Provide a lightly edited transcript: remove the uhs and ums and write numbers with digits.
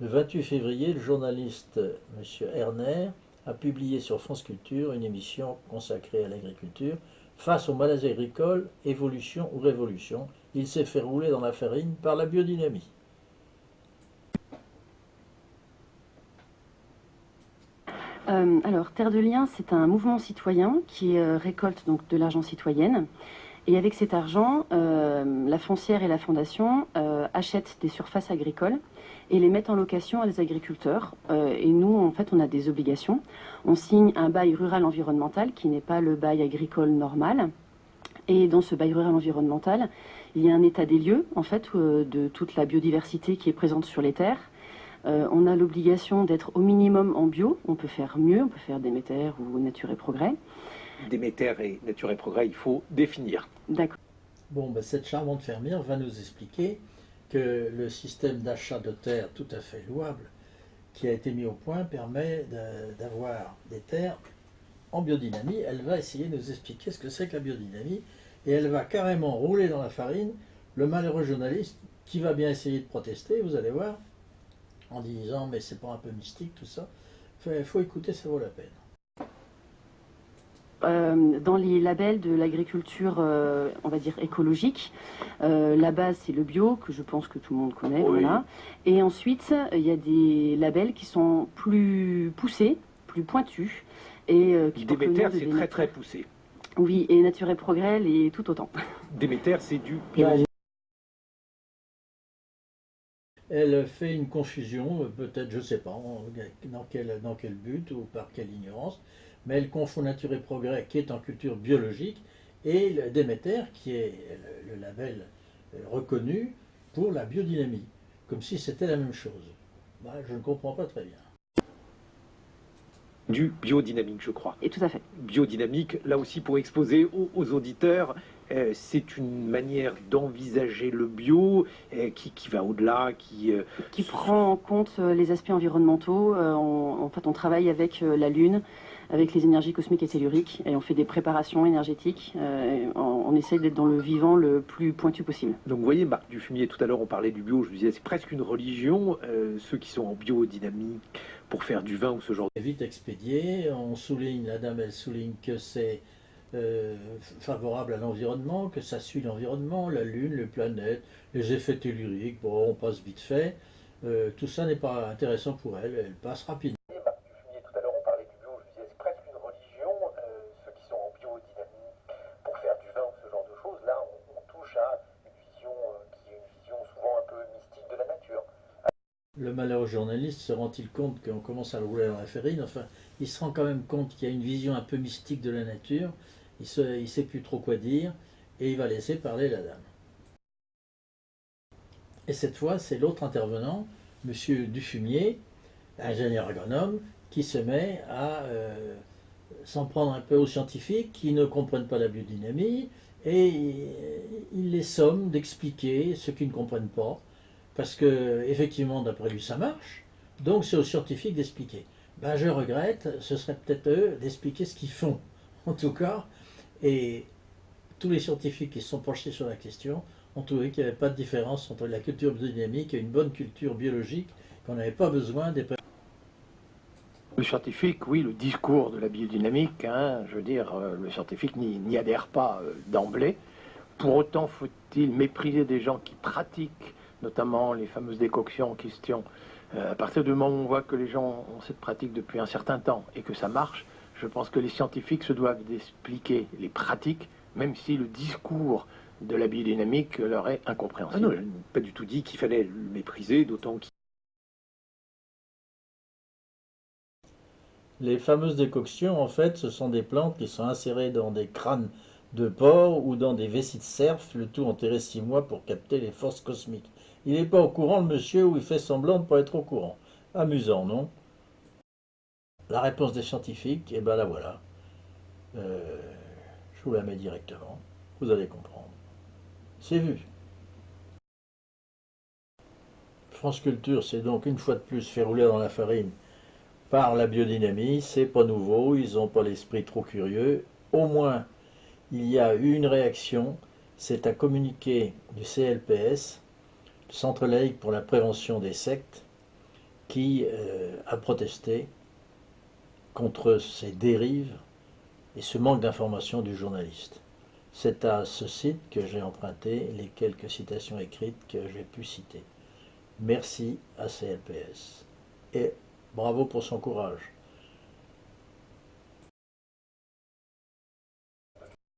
Le 28 février, le journaliste M. Erner a publié sur France Culture une émission consacrée à l'agriculture. Face au malaise agricole, évolution ou révolution, il s'est fait rouler dans la farine par la biodynamie. Alors, Terre de Liens, c'est un mouvement citoyen qui récolte donc de l'argent citoyenne. Et avec cet argent, la foncière et la fondation achètent des surfaces agricoles et les mettent en location à des agriculteurs. Et nous, en fait, on a des obligations. On signe un bail rural environnemental qui n'est pas le bail agricole normal. Et dans ce bail rural environnemental, il y a un état des lieux, en fait, de toute la biodiversité qui est présente sur les terres. On a l'obligation d'être au minimum en bio. On peut faire mieux, on peut faire Déméter ou Nature et Progrès. Déméter et Nature et Progrès, il faut définir. D'accord. Bon, ben, cette charmante fermière va nous expliquer que le système d'achat de terres tout à fait louable qui a été mis au point permet d'avoir des terres en biodynamie. Elle va essayer de nous expliquer ce que c'est que la biodynamie et elle va carrément rouler dans la farine le malheureux journaliste qui va bien essayer de protester, vous allez voir, en disant mais c'est pas un peu mystique tout ça. Il faut écouter, ça vaut la peine. Dans les labels de l'agriculture, on va dire écologique, la base c'est le bio, que je pense que tout le monde connaît, oui. Voilà. Et ensuite, il y a des labels qui sont plus poussés, plus pointus. Et qui Déméter, c'est très très poussé. Oui, et Nature et Progrès, et tout autant. Déméter, c'est du bio. Elle fait une confusion, peut-être, je ne sais pas, dans quel but ou par quelle ignorance, mais elle confond Nature et Progrès, qui est en culture biologique, et le Déméter, qui est le label reconnu pour la biodynamie, comme si c'était la même chose. Ben, je ne comprends pas très bien. Du biodynamique, je crois. Et tout à fait. Biodynamique, là aussi pour exposer aux auditeurs, c'est une manière d'envisager le bio qui va au-delà, qui prend en compte les aspects environnementaux. En fait, on travaille avec la Lune, avec les énergies cosmiques et telluriques, et on fait des préparations énergétiques. On essaye d'être dans le vivant le plus pointu possible. Donc vous voyez, Marc Dufumier, tout à l'heure on parlait du bio, je vous disais c'est presque une religion, ceux qui sont en biodynamie pour faire du vin ou ce genre de... Vite expédié, on souligne, la dame elle souligne que c'est favorable à l'environnement, que ça suit l'environnement, la Lune, les planètes, les effets telluriques, bon on passe vite fait, tout ça n'est pas intéressant pour elle, elle passe rapidement. Tout à l'heure on parlait du bio, je disais c'est presque une religion, ceux qui sont en biodynamie pour faire du vin ou ce genre de choses, là on touche à une vision qui est une vision souvent un peu mystique de la nature. Le malheureux journaliste se rend-il compte qu'on commence à le rouler dans la farine? Enfin, il se rend quand même compte qu'il y a une vision un peu mystique de la nature, il ne sait plus trop quoi dire, et il va laisser parler la dame. Et cette fois, c'est l'autre intervenant, M. Dufumier, ingénieur agronome, qui se met à s'en prendre un peu aux scientifiques qui ne comprennent pas la biodynamie, et il les somme d'expliquer ce qu'ils ne comprennent pas, parce que effectivement d'après lui ça marche, donc c'est aux scientifiques d'expliquer. Ben je regrette, ce serait peut-être eux d'expliquer ce qu'ils font, en tout cas, et tous les scientifiques qui se sont penchés sur la question ont trouvé qu'il n'y avait pas de différence entre la culture biodynamique et une bonne culture biologique, qu'on n'avait pas besoin des... Le scientifique, oui, le discours de la biodynamique, hein, je veux dire, le scientifique n'y adhère pas d'emblée. Pour autant, faut-il mépriser des gens qui pratiquent notamment les fameuses décoctions en question. À partir du moment où on voit que les gens ont cette pratique depuis un certain temps et que ça marche, je pense que les scientifiques se doivent d'expliquer les pratiques, même si le discours de la biodynamique leur est incompréhensible. Ah non, je n'ai pas du tout dit qu'il fallait le mépriser, d'autant qu'il... Les fameuses décoctions, en fait, ce sont des plantes qui sont insérées dans des crânes de porc ou dans des vessies de cerf, le tout enterré 6 mois pour capter les forces cosmiques. Il n'est pas au courant, le monsieur, ou il fait semblant de ne pas être au courant. Amusant, non? La réponse des scientifiques, eh ben la voilà. Je vous la mets directement. Vous allez comprendre. C'est vu. France Culture s'est donc une fois de plus fait rouler dans la farine par la biodynamie. C'est pas nouveau, ils n'ont pas l'esprit trop curieux. Au moins, il y a eu une réaction. C'est un communiqué du CLPS, le Centre laïque pour la prévention des sectes, qui a protesté contre ces dérives et ce manque d'information du journaliste. C'est à ce site que j'ai emprunté les quelques citations écrites que j'ai pu citer. Merci à CLPS et bravo pour son courage.